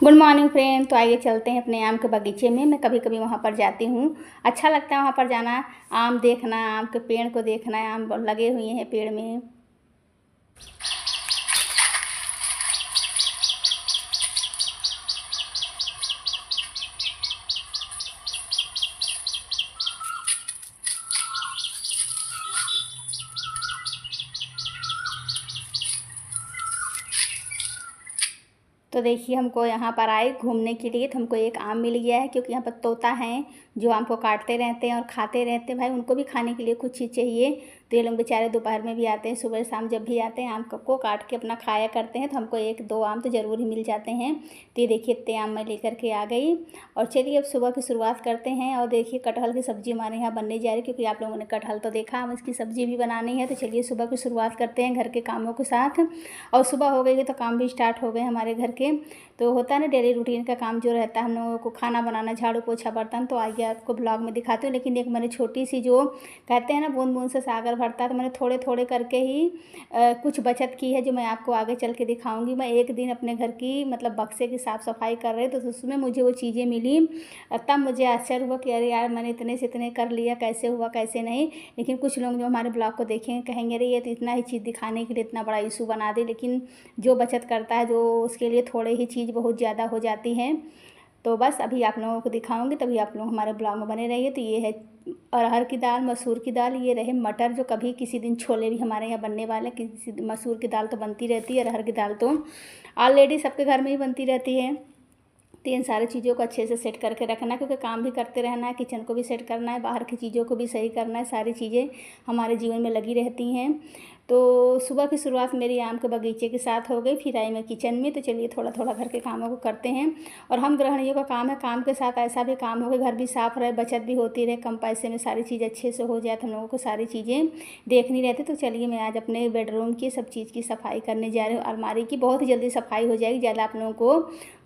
Good morning friend. तो आइए चलते हैं अपने आम के बगीचे में। मैं कभी कभी वहाँ पर जाती हूँ, अच्छा लगता है वहाँ पर जाना, आम देखना, आम के पेड़ को देखना, आम लगे हुए हैं पेड़ में। तो देखिए, हमको यहाँ पर आए घूमने के लिए, तो हमको एक आम मिल गया है, क्योंकि यहाँ पर तोता हैं जो आम को काटते रहते हैं और खाते रहते हैं। भाई उनको भी खाने के लिए कुछ चीज़ चाहिए, तो ये लोग बेचारे दोपहर में भी आते हैं, सुबह शाम जब भी आते हैं आम को काट के अपना खाया करते हैं। तो हमको एक दो आम तो ज़रूर ही मिल जाते हैं। तो ये देखिए, इतने आम मैं लेकर के आ गई। और चलिए अब सुबह की शुरुआत करते हैं। और देखिए, कटहल की सब्ज़ी हमारे यहाँ बनने जा रही है, क्योंकि आप लोगों ने कटहल तो देखा, हम इसकी सब्ज़ी भी बनानी है। तो चलिए सुबह की शुरुआत करते हैं घर के कामों के साथ। और सुबह हो गई है तो काम भी स्टार्ट हो गए हमारे घर के। तो होता है ना डेली रूटीन का काम जो रहता है हम लोगों को, खाना बनाना, झाड़ू पोछा, बर्तन। तो आइए आपको ब्लॉग में दिखाती हूँ। लेकिन एक मैंने छोटी सी, जो कहते हैं ना बूंद बूंद से सागर भरता है, तो मैंने थोड़े थोड़े करके ही कुछ बचत की है, जो मैं आपको आगे चल के दिखाऊंगी। मैं एक दिन अपने घर की मतलब बक्से की साफ़ सफाई कर रही, तो उसमें मुझे वो चीज़ें मिली। तब मुझे आश्चर्य हुआ कि अरे यार, मैंने इतने से इतने कर लिया, कैसे हुआ कैसे नहीं। लेकिन कुछ लोग जो हमारे ब्लॉग को देखेंगे कहेंगे अरे ये तो इतना ही चीज़ दिखाने के लिए इतना बड़ा इशू बना दे। लेकिन जो बचत करता है, जो उसके लिए थोड़े ही चीज़ बहुत ज़्यादा हो जाती हैं। तो बस अभी आप लोगों को दिखाऊंगी, तभी आप लोग हमारे ब्लॉग में बने रहिए। तो ये है अरहर की दाल, मसूर की दाल, ये रहे मटर, जो कभी किसी दिन छोले भी हमारे यहाँ बनने वाले। किसी मसूर की दाल तो बनती रहती है, अरहर की दाल तो ऑलरेडी सबके घर में ही बनती रहती है। तो इन सारी चीज़ों को अच्छे से सेट करके रखना, क्योंकि काम भी करते रहना है, किचन को भी सेट करना है, बाहर की चीज़ों को भी सही करना है। सारी चीज़ें हमारे जीवन में लगी रहती हैं। तो सुबह की शुरुआत मेरी आम के बगीचे के साथ हो गई, फिर आई मैं किचन में। तो चलिए थोड़ा थोड़ा घर के कामों को करते हैं। और हम गृहिणियों का काम है, काम के साथ ऐसा भी काम हो गया, घर भी साफ़ रहे, बचत भी होती रहे, कम पैसे में सारी चीज़ अच्छे से हो जाए, तो हम लोगों को सारी चीज़ें देखनी रहती। तो चलिए मैं आज अपने बेडरूम की सब चीज़ की सफाई करने जा रही हूँ। अलमारी की बहुत ही जल्दी सफाई हो जाएगी, ज़्यादा आप लोगों को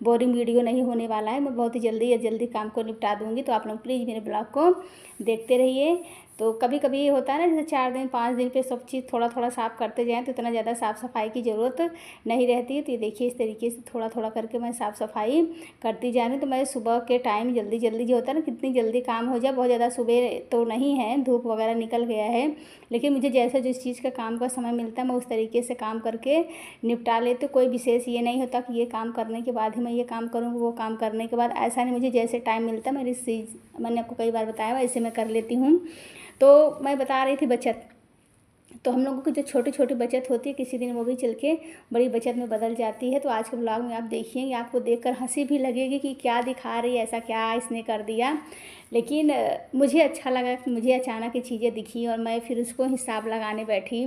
बोरिंग वीडियो नहीं होने वाला है। मैं बहुत ही जल्दी काम को निपटा दूँगी। तो आप लोग प्लीज़ मेरे ब्लॉग को देखते रहिए। तो कभी कभी ये होता है ना, जैसे 4 दिन 5 दिन पे सब चीज़ थोड़ा थोड़ा साफ़ करते जाएँ, तो इतना ज़्यादा साफ़ सफाई की ज़रूरत नहीं रहती है। तो ये देखिए, इस तरीके से थोड़ा थोड़ा करके मैं साफ़ सफाई करती जा रही हूँ। तो मैं सुबह के टाइम जल्दी जो होता है ना, कितनी जल्दी काम हो जाए, बहुत ज़्यादा सुबह तो नहीं है, धूप वगैरह निकल गया है, लेकिन मुझे जैसे जिस चीज़ का काम का समय मिलता है मैं उस तरीके से काम करके निपटा लेती हूँ। कोई विशेष ये नहीं होता कि ये काम करने के बाद ही मैं ये काम करूँगी, वो काम करने के बाद, ऐसा नहीं। मुझे जैसे टाइम मिलता है, मेरी चीज़ मैंने आपको कई बार बताया, वैसे मैं कर लेती हूँ। तो मैं बता रही थी बचत। तो हम लोगों की जो छोटी छोटी बचत होती है, किसी दिन वो भी चल के बड़ी बचत में बदल जाती है। तो आज के ब्लॉग में आप देखिए, आपको देखकर हंसी भी लगेगी कि क्या दिखा रही है, ऐसा क्या इसने कर दिया। लेकिन मुझे अच्छा लगा कि मुझे अचानक ये चीज़ें दिखी, और मैं फिर उसको हिसाब लगाने बैठी।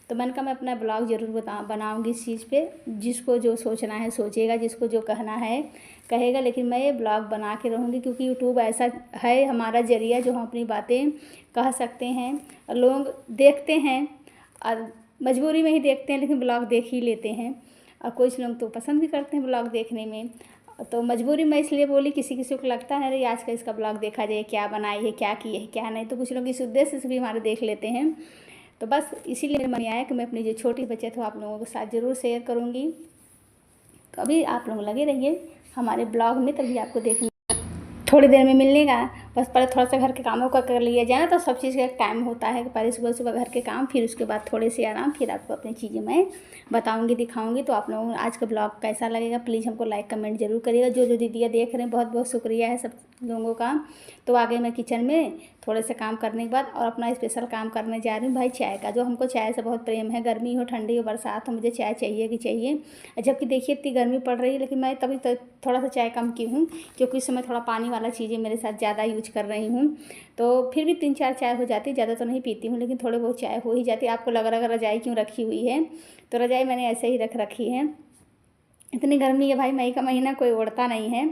तो मैंने कहा मैं अपना ब्लॉग ज़रूर बनाऊँगी इस चीज़ पे। जिसको जो सोचना है सोचेगा, जिसको जो कहना है कहेगा, लेकिन मैं ये ब्लॉग बना के रहूँगी, क्योंकि यूट्यूब ऐसा है हमारा ज़रिया, जो हम अपनी बातें कह सकते हैं। और लोग देखते हैं और मजबूरी में ही देखते हैं, लेकिन ब्लॉग देख ही लेते हैं। और कुछ लोग तो पसंद भी करते हैं ब्लॉग देखने में। तो मजबूरी में इसलिए बोली, किसी किसी को लगता है अरे आज का इसका ब्लॉग देखा जाए, क्या बनाई है, क्या की है, क्या नहीं। तो कुछ लोग इस उद्देश्य से भी हमारे देख लेते हैं। तो बस इसीलिए मेरे मन में आया कि मैं अपनी जो छोटी बचत हो आप लोगों के साथ ज़रूर शेयर करूँगी। तो अभी आप लोग लगे रहिए हमारे ब्लॉग में, तभी आपको देखने थोड़ी देर में मिलने का। बस पहले थोड़ा सा घर के कामों का कर लिया जाए ना, तो सब चीज़ का एक टाइम होता है कि पहले सुबह सुबह घर के काम, फिर उसके बाद थोड़े से आराम, फिर आपको अपनी चीज़ें मैं बताऊंगी, दिखाऊंगी। तो आप लोगों को आज का ब्लॉग कैसा लगेगा प्लीज़ हमको लाइक कमेंट जरूर करिएगा। जो जो दीदियाँ देख रहे हैं बहुत बहुत शुक्रिया है सब लोगों का। तो आगे मैं किचन में थोड़े से काम करने के बाद और अपना स्पेशल काम करने जा रही हूँ, भाई चाय का। जो हमको चाय से बहुत प्रेम है, गर्मी हो ठंडी हो बरसात हो, मुझे चाय चाहिए कि चाहिए। जबकि देखिए इतनी गर्मी पड़ रही है, लेकिन मैं तभी तो थोड़ा सा चाय कम की हूँ, क्योंकि इस समय थोड़ा पानी वाला चीज़ें मेरे साथ ज़्यादा यूज कर रही हूँ। तो फिर भी 3-4 चाय हो जाती है, ज़्यादा तो नहीं पीती हूँ, लेकिन थोड़े बहुत चाय हो ही जाती है। आपको लग रहा है रजाई क्यों रखी हुई है, तो रजाई मैंने ऐसे ही रख रखी है। इतनी गर्मी है भाई, मई का महीना कोई ओढ़ता नहीं है,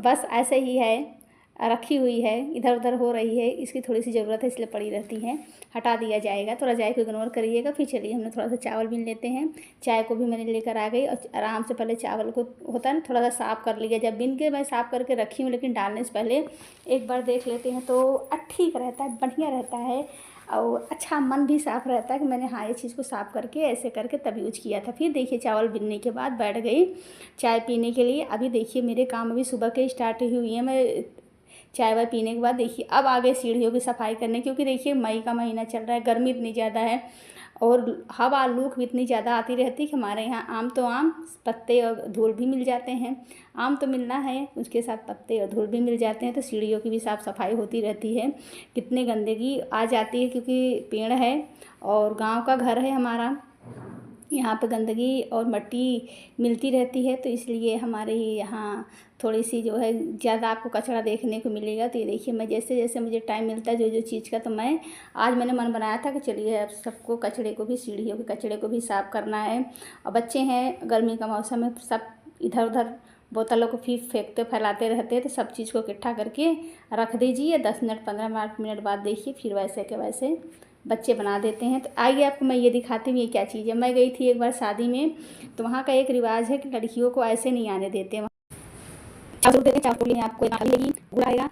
बस ऐसे ही है, रखी हुई है, इधर उधर हो रही है, इसकी थोड़ी सी ज़रूरत है इसलिए पड़ी रहती है, हटा दिया जाएगा। तो रजाई को इग्नोर करिएगा। फिर चलिए हमने थोड़ा सा चावल भी लेते हैं। चाय को भी मैंने लेकर आ गई, और आराम से पहले चावल को होता है ना थोड़ा सा साफ़ कर लिया। जब बिन के मैं साफ़ करके रखी हूँ, लेकिन डालने से पहले एक बार देख लेते हैं तो ठीक रहता है, बढ़िया रहता है। और अच्छा मन भी साफ़ रहता है कि मैंने हाँ ये चीज़ को साफ़ करके ऐसे करके तब यूज किया था। फिर देखिए चावल बिनने के बाद बैठ गई चाय पीने के लिए। अभी देखिए मेरे काम अभी सुबह के स्टार्ट ही हुई है। मैं चाय वाय पीने के बाद देखिए अब आगे सीढ़ियों की सफाई करने, क्योंकि देखिए मई का महीना चल रहा है, गर्मी इतनी ज़्यादा है और हवा लू भी इतनी ज़्यादा आती रहती है कि हमारे यहाँ आम तो आम, पत्ते और धूल भी मिल जाते हैं। आम तो मिलना है, उसके साथ पत्ते और धूल भी मिल जाते हैं, तो सीढ़ियों की भी साफ़ सफाई होती रहती है। कितनी गंदगी आ जाती है क्योंकि पेड़ है और गांव का घर है हमारा, यहाँ पे गंदगी और मिट्टी मिलती रहती है, तो इसलिए हमारे यहाँ थोड़ी सी जो है ज़्यादा आपको कचरा देखने को मिलेगा। तो ये देखिए मैं जैसे जैसे मुझे टाइम मिलता है जो जो चीज़ का, तो मैं आज मैंने मन बनाया था कि चलिए अब सबको कचरे को भी, सीढ़ियों के कचरे को भी साफ़ करना है। और बच्चे हैं, गर्मी का मौसम है, सब इधर उधर बोतलों को फिर फेंकते फैलाते रहते हैं, तो सब चीज़ को इकट्ठा करके रख दीजिए। 10 मिनट 15 मिनट बाद देखिए फिर वैसे के वैसे बच्चे बना देते हैं। तो आइए आपको मैं ये दिखाती हूँ ये क्या चीज़ है। मैं गई थी एक बार शादी में, तो वहाँ का एक रिवाज है कि लड़कियों को ऐसे नहीं आने देते। चावल देते हैं, चावल टोली में आपको मिलेगी, गुड़ाएगा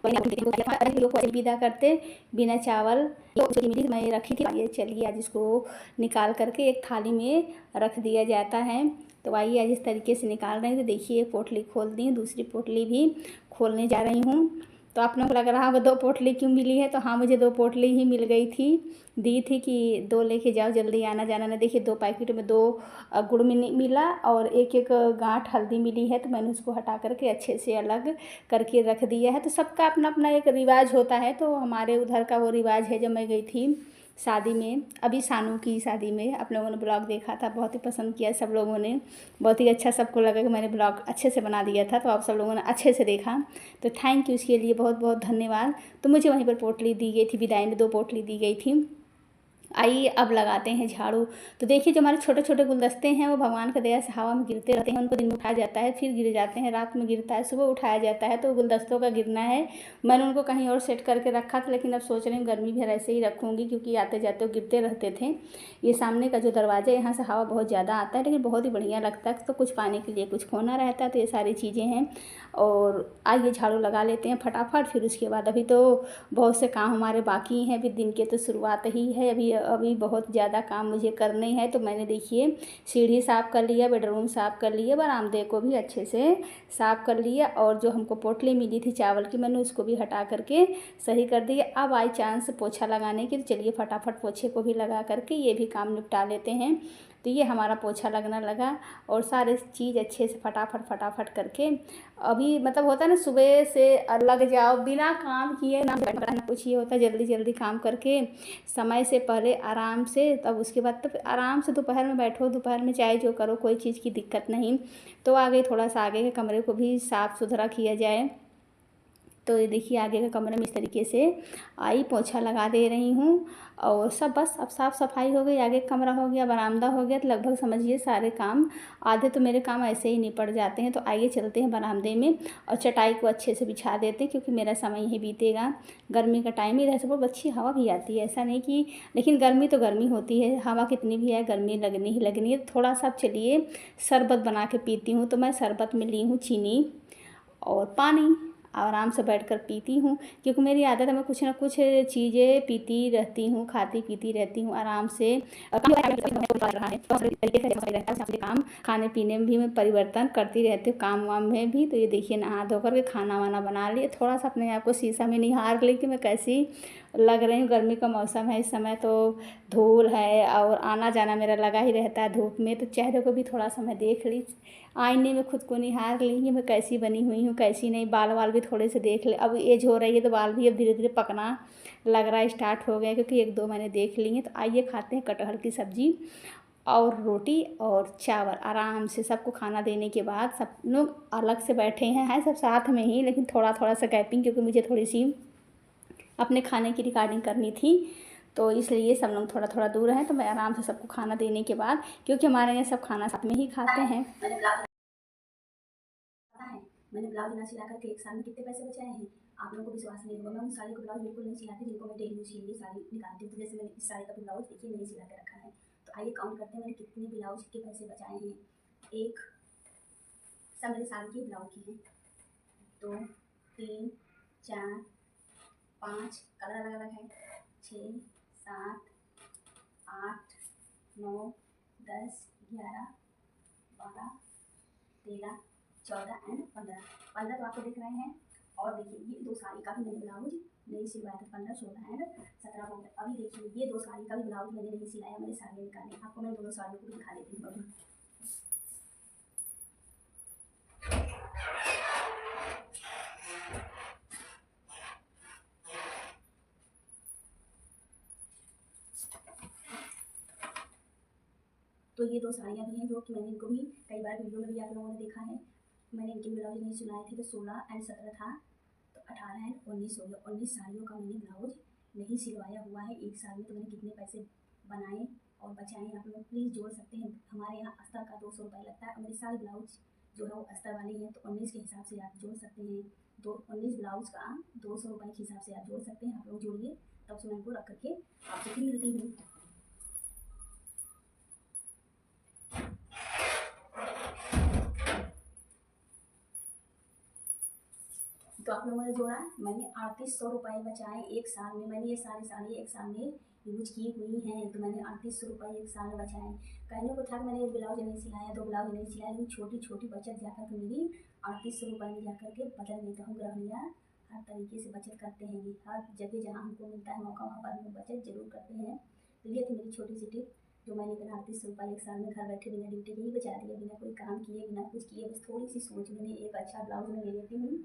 लोग को विदा करते बिना चावल। तो मिली मैं रखी थी, आइए चलिए आज इसको निकाल करके एक थाली में रख दिया जाता है। तो आइए आज इस तरीके से निकाल रहे हैं। तो देखिए पोटली खोल दी, दूसरी पोटली भी खोलने जा रही हूँ। तो आप लोगों को लग रहा होगा 2 पोटली क्यों मिली है, तो हाँ मुझे 2 पोटली ही मिल गई थी, दी थी कि 2 लेके जाओ, जल्दी आना जाना। ना देखिए 2 पैकेट में 2 गुड़ मिला और एक एक गांठ हल्दी मिली है, तो मैंने उसको हटा करके अच्छे से अलग करके रख दिया है। तो सबका अपना अपना एक रिवाज होता है, तो हमारे उधर का वो रिवाज है। जब मैं गई थी शादी में, अभी सानू की शादी में, आप लोगों ने ब्लॉग देखा था, बहुत ही पसंद किया सब लोगों ने, बहुत ही अच्छा सबको लगा कि मैंने ब्लॉग अच्छे से बना दिया था, तो आप सब लोगों ने अच्छे से देखा, तो थैंक यू इसके लिए बहुत बहुत धन्यवाद। तो मुझे वहीं पर पोटली दी गई थी, विदाई में 2 पोटली दी गई थी। आइए अब लगाते हैं झाड़ू। तो देखिए जो हमारे छोटे छोटे गुलदस्ते हैं वो भगवान की दया से हवा में गिरते रहते हैं, उनको दिन में उठाया जाता है, फिर गिर जाते हैं, रात में गिरता है, सुबह उठाया जाता है। तो गुलदस्तों का गिरना है, मैंने उनको कहीं और सेट करके रखा था, लेकिन अब सोच रही हूँ गर्मी भर ऐसे ही रखूँगी, क्योंकि आते जाते वो गिरते रहते थे। ये सामने का जो दरवाज़ा है यहाँ से हवा बहुत ज़्यादा आता है, लेकिन बहुत ही बढ़िया लगता है। तो कुछ पाने के लिए कुछ खोना रहता है, तो ये सारी चीज़ें हैं। और आइए झाड़ू लगा लेते हैं फटाफट, फिर उसके बाद अभी तो बहुत से काम हमारे बाकी हैं, अभी दिन के तो शुरुआत ही है, अभी अभी बहुत ज़्यादा काम मुझे करने हैं। तो मैंने देखिए सीढ़ी साफ़ कर लिया, बेडरूम साफ़ कर लिया, बरामदे को भी अच्छे से साफ़ कर लिया, और जो हमको पोटली मिली थी चावल की मैंने उसको भी हटा करके सही कर दिया। अब आई चांस पोछा लगाने की, तो चलिए फटाफट पोछे को भी लगा करके ये भी काम निपटा लेते हैं। तो ये हमारा पोछा लगना लगा, और सारे चीज़ अच्छे से फटाफट फटाफट करके अभी मतलब होता है ना सुबह से लग जाओ बिना काम किए ना कुछ, ये होता है जल्दी जल्दी काम करके समय से पहले आराम से, तब उसके बाद तो आराम से दोपहर में बैठो, दोपहर में चाहे जो करो, कोई चीज़ की दिक्कत नहीं। तो आगे थोड़ा सा आगे के कमरे को भी साफ़ सुथरा किया जाए। तो ये देखिए आगे के कमरे में इस तरीके से आई पोछा लगा दे रही हूँ, और सब बस अब साफ़ सफाई हो गई, आगे कमरा हो गया, बरामदा हो गया, तो लगभग समझिए सारे काम, आधे तो मेरे काम ऐसे ही निपट जाते हैं। तो आइए चलते हैं बरामदे में और चटाई को अच्छे से बिछा देते हैं, क्योंकि मेरा समय यही बीतेगा। गर्मी का टाइम ही, इधर से बहुत अच्छी हवा भी आती है, ऐसा नहीं कि, लेकिन गर्मी तो गर्मी होती है, हवा कितनी भी है गर्मी लगनी ही लगनी है। थोड़ा सा चलिए शरबत बना के पीती हूँ। तो मैं शरबत में ली हूँ चीनी और पानी, आराम से बैठकर पीती हूँ, क्योंकि मेरी आदत है मैं कुछ ना कुछ चीज़ें पीती रहती हूँ, खाती पीती रहती हूँ आराम से। काम खाने पीने में भी मैं परिवर्तन करती रहती हूँ, काम वाम में भी। तो ये देखिए नहा धो करके खाना वाना बना लिए, थोड़ा सा अपने आप को शीशा में निहार ली कि मैं कैसी लग रही हूँ। गर्मी का मौसम है, इस समय तो धूल है और आना जाना मेरा लगा ही रहता है धूप में, तो चेहरे को भी थोड़ा सा मैं देख ली, आईने में खुद को निहार ली कि मैं कैसी बनी हुई हूँ कैसी नहीं। बाल वाल भी थोड़े से देख ले, अब एज हो रही है तो बाल भी अब धीरे धीरे पकना लग रहा है, स्टार्ट हो गया, क्योंकि 1-2 मैंने देख ली हैं। तो आइए खाते हैं कटहल की सब्ज़ी और रोटी और चावल। आराम से सबको खाना देने के बाद सब लोग अलग से बैठे हैं सब साथ में ही, लेकिन थोड़ा थोड़ा सा गैपिंग, क्योंकि मुझे थोड़ी सी अपने खाने की रिकॉर्डिंग करनी थी, तो इसलिए सब लोग थोड़ा थोड़ा दूर हैं। तो मैं आराम से सबको खाना देने के बाद, क्योंकि हमारे यहाँ सब खाना साथ में ही खाते हैं। मैंने ब्लाउज ना सिला करके 1 साल में कितने पैसे बचाए हैं, आप लोगों को विश्वास नहीं होगा। मैं उन साड़ी को ब्लाउज बिल्कुल नहीं सिलाती जिनको मैं डेली यूज के लिए साड़ी निकालती हूँ। तो जैसे मैंने इस साड़ी का भी ब्लाउज देखिए नहीं सिला के रखा है। तो आइए काउंट करते हैं मैंने कितने ब्लाउज के पैसे बचाए हैं। एक सब मेरे साड़ी के ब्लाउज की हैं, 2 3 4 5 कलर अलग अलग है, 6 7, 8, 9, 10, 11, 12, 13, 14 एंड 15 तो आपको दिख रहे हैं। और देखिए ये 2 साड़ी का भी मैंने ब्लाउज नहीं सिलवाया था, 15, 16 एंड 17 हो गया। अभी देखिए ये 2 साड़ी का भी ब्लाउज मैंने नहीं सिलाया, मैंने साड़ियाँ निकाली। आपको मैं दोनों साड़ियों को दिखा देती हूँ अभी। तो ये 2 साड़ियाँ भी हैं जो कि मैंने इनको भी कई बार वीडियो में भी आप लोगों ने देखा है। मैंने इनके ब्लाउज नहीं सिलाए थे, तो 16 एंड 17 था, तो 18 एंड 19 हो गया। 19 साड़ियों का मैंने ब्लाउज नहीं सिलवाया हुआ है। एक साल में तो मैंने कितने पैसे बनाए और बचाए, आप लोग प्लीज़ जोड़ सकते हैं। हमारे यहाँ अस्तर का 200 रुपये लगता है और मेरे सारे ब्लाउज जो है वो अस्तर वाले हैं, तो 19 के हिसाब से आप जोड़ सकते हैं। तो 19 ब्लाउज का 200 रुपये के हिसाब से आप जोड़ सकते हैं। आप लोग जोड़िए, तब से मैं इनको रख करके आपसे फिर मिलती हूँ। तो आप लोगों ने जोड़ा, मैंने 3800 रुपये बचाए एक साल में। मैंने ये सारी साड़ी एक साल में यूज की हुई हैं, तो मैंने 3800 रुपये एक साल में बचाए। कहने को था कि मैंने एक ब्लाउज नहीं सिलाया, 2 ब्लाउज नहीं सिलाया, लेकिन छोटी छोटी बचत जाकर के मेरी 3800 रुपये में जाकर के बचत लेता हूँ। गृहणियाँ हर तरीके से बचत करते हैं, हर जगह जहाँ हमको मिलता है मौका, वहाँ पर हम बचत जरूर करते हैं। तो ये थी मेरी छोटी सी टिप, जो मैंने अपना 3800 रुपये एक साल में घर बैठे बिना ड्यूटी के ही बचा दिया, बिना कोई काम किए, बिना कुछ किए। बस थोड़ी सी सोच मैंने एक अच्छा ब्लाउज में ले लेती हूँ,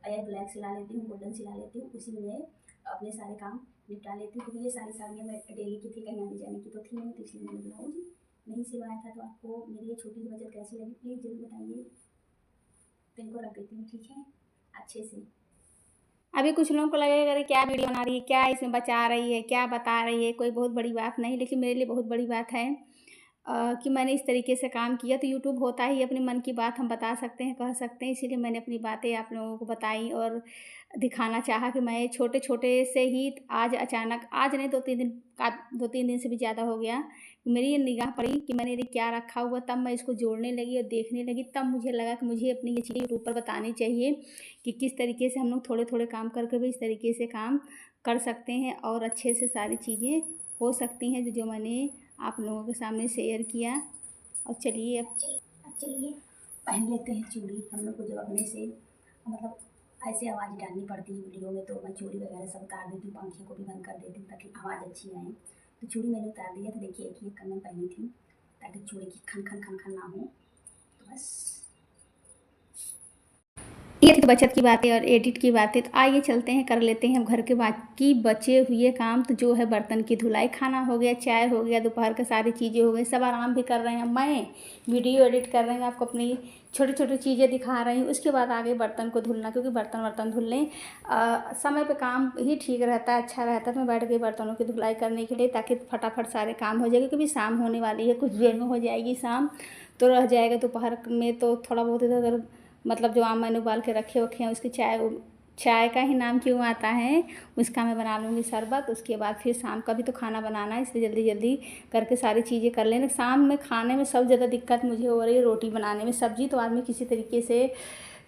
एयर ब्लैक सिला लेती हूँ, गोल्डन सिला लेती हूँ, उसी में अपने सारे काम निपटा लेती हूँ। क्योंकि ये सारी साड़ियाँ मैं डेली की थी, कहीं आने जाने की तो थी नहीं, तो इसलिए मैंने ब्लाउज नहीं सिलवाया था। तो आपको मेरी ये छोटी सी बचत कैसी लगी प्लीज़ जरूर बताइए। तो इनको रख देती हूँ, ठीक है, अच्छे से। अभी कुछ लोगों को लगेगा अरे क्या वीडियो बना रही है, क्या इसमें बचा रही है, क्या बता रही है, कोई बहुत बड़ी बात नहीं, लेकिन मेरे लिए बहुत बड़ी बात है कि मैंने इस तरीके से काम किया। तो यूट्यूब होता ही अपने मन की बात हम बता सकते हैं, कह सकते हैं, इसीलिए मैंने अपनी बातें आप लोगों को बताई और दिखाना चाहा कि मैं छोटे छोटे से ही आज अचानक, आज नहीं 2-3 दिन से भी ज़्यादा हो गया, मेरी ये निगाह पड़ी कि मैंने ये क्या रखा हुआ, तब मैं इसको जोड़ने लगी और देखने लगी। तब मुझे लगा कि मुझे अपनी ये चीज़ें यूट्यूब पर बतानी चाहिए कि किस तरीके से हम लोग थोड़े थोड़े काम करके भी इस तरीके से काम कर सकते हैं और अच्छे से सारी चीज़ें हो सकती हैं, जो मैंने आप लोगों के सामने शेयर किया। और चलिए अब चलिए पहन लेते हैं चूड़ी। हम लोग को जब अपने से मतलब ऐसे आवाज़ डालनी पड़ती है वीडियो में, तो मैं चूड़ी वगैरह सब उतार देती हूँ, पंखे को भी बंद कर देती हूँ ताकि आवाज़ अच्छी आए। तो चूड़ी मैंने उतार दिया, तो देखिए एक ये कंगन पहनी थी ताकि चूड़ी की खन खन खन खन ना हो। तो बस ये थी तो बचत की बातें और एडिट की बातें। तो आइए चलते हैं, कर लेते हैं घर के बाकी बचे हुए काम। तो जो है बर्तन की धुलाई, खाना हो गया, चाय हो गया, दोपहर का सारी चीज़ें हो गई, सब आराम भी कर रहे हैं। मैं वीडियो एडिट कर रहे हैं, आपको अपनी छोटी छोटी चीज़ें दिखा रही हूँ। उसके बाद आगे बर्तन को धुलना, क्योंकि बर्तन धुलने समय पे काम ही ठीक रहता है, अच्छा रहता है। मैं बैठ गई बर्तनों की धुलाई करने के लिए, ताकि फटाफट सारे काम हो जाएंगे, क्योंकि शाम होने वाली है, कुछ देर में हो जाएगी शाम, तो रह जाएगा दोपहर में। तो थोड़ा बहुत इधर उधर मतलब जो आम मैंने उबाल के रखे हैं, उसकी चाय का ही नाम क्यों आता है, उसका मैं बना लूँगी शरबत। उसके बाद फिर शाम का भी तो खाना बनाना है, इसलिए जल्दी जल्दी करके सारी चीज़ें कर लेना। शाम में खाने में सब ज़्यादा दिक्कत मुझे हो रही है रोटी बनाने में। सब्ज़ी तो आदमी किसी तरीके से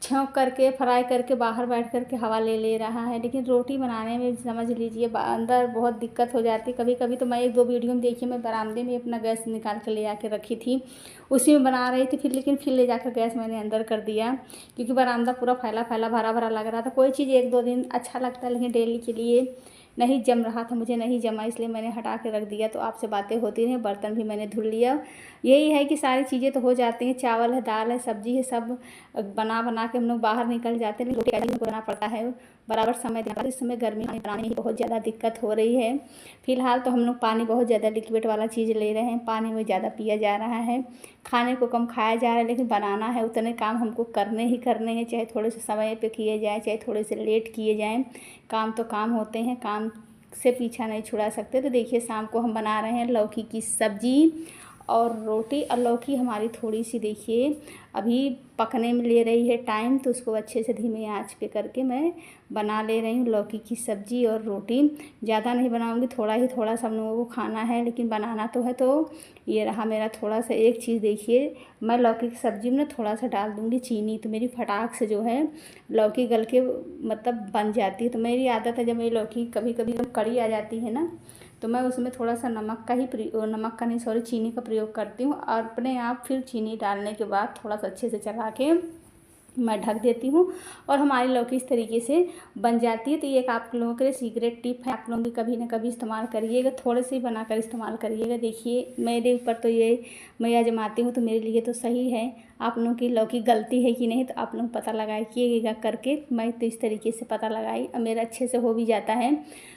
छौंक करके फ्राई करके बाहर बैठ करके हवा ले रहा है, लेकिन रोटी बनाने में समझ लीजिए अंदर बहुत दिक्कत हो जाती है। कभी कभी तो मैं 1-2 वीडियो में देखी, मैं बरामदे में अपना गैस निकाल कर ले आके रखी थी, उसी में बना रही थी। लेकिन फिर ले जाकर गैस मैंने अंदर कर दिया, क्योंकि बरामदा पूरा फैला फैला भरा भरा लग रहा था। कोई चीज़ 1-2 दिन अच्छा लगता है, लेकिन डेली के लिए नहीं जम रहा था, मुझे नहीं जमा, इसलिए मैंने हटा के रख दिया। तो आपसे बातें होती रहीं, बर्तन भी मैंने धुल लिया। यही है कि सारी चीज़ें तो हो जाती हैं, चावल है, दाल है, सब्जी है, सब बना के हम लोग बाहर निकल जाते हैं। रोटी का बनाना पड़ता है, बराबर समय देना। इस समय गर्मी में बनाने में बहुत ज़्यादा दिक्कत हो रही है। फिलहाल तो हम लोग पानी बहुत ज़्यादा लिक्विड वाला चीज़ ले रहे हैं, पानी में ज़्यादा पिया जा रहा है, खाने को कम खाया जा रहा है, लेकिन बनाना है उतने काम हमको करने ही करने हैं, चाहे थोड़े से समय पे किए जाएँ, चाहे थोड़े से लेट किए जाएँ। काम तो काम होते हैं, काम से पीछा नहीं छुड़ा सकते। तो देखिए शाम को हम बना रहे हैं लौकी की सब्ज़ी और रोटी। और लौकी हमारी थोड़ी सी देखिए अभी पकने में ले रही है टाइम, तो उसको अच्छे से धीमी आंच पे करके मैं बना ले रही हूँ लौकी की सब्ज़ी और रोटी। ज़्यादा नहीं बनाऊँगी, थोड़ा सब लोगों को खाना है, लेकिन बनाना तो है। तो ये रहा मेरा थोड़ा सा एक चीज़, देखिए मैं लौकी की सब्ज़ी में थोड़ा सा डाल दूँगी चीनी, तो मेरी फटाक से जो है लौकी गल के मतलब बन जाती है। तो मेरी आदत है, जब मेरी लौकी कभी कभी कड़ी आ जाती है ना, तो तो मैं उसमें थोड़ा सा नमक का नहीं सॉरी चीनी का प्रयोग करती हूँ। और अपने आप फिर चीनी डालने के बाद थोड़ा सा अच्छे से चला के मैं ढक देती हूँ और हमारी लौकी इस तरीके से बन जाती है। तो ये एक आप लोगों के लिए सीक्रेट टिप है, आप लोग भी कभी ना कभी इस्तेमाल करिएगा, थोड़े से बनाकर इस्तेमाल करिएगा। देखिए मेरे ऊपर तो ये मैं आजमाती हूँ तो मेरे लिए तो सही है। आप लोगों की लौकी गलती है कि नहीं तो आप लोग पता लगाइएगा करके। मैं तो इस तरीके से पता लगाई और मेरा अच्छे से हो भी जाता है।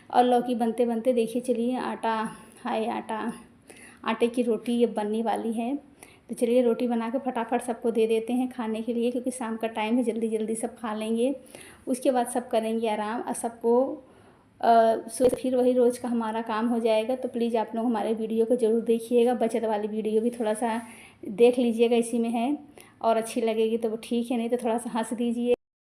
और लौकी बनते बनते देखिए चलिए आटे की रोटी ये बनने वाली है। तो चलिए रोटी बना के फटाफट सबको दे देते हैं खाने के लिए, क्योंकि शाम का टाइम है, जल्दी जल्दी सब खा लेंगे। उसके बाद सब करेंगे आराम और सबको फिर वही रोज़ का हमारा काम हो जाएगा। तो प्लीज़ आप लोग हमारे वीडियो को ज़रूर देखिएगा, बचत वाली वीडियो भी थोड़ा सा देख लीजिएगा, इसी में है। और अच्छी लगेगी तो वो ठीक है, नहीं तो थोड़ा सा हंस दीजिए।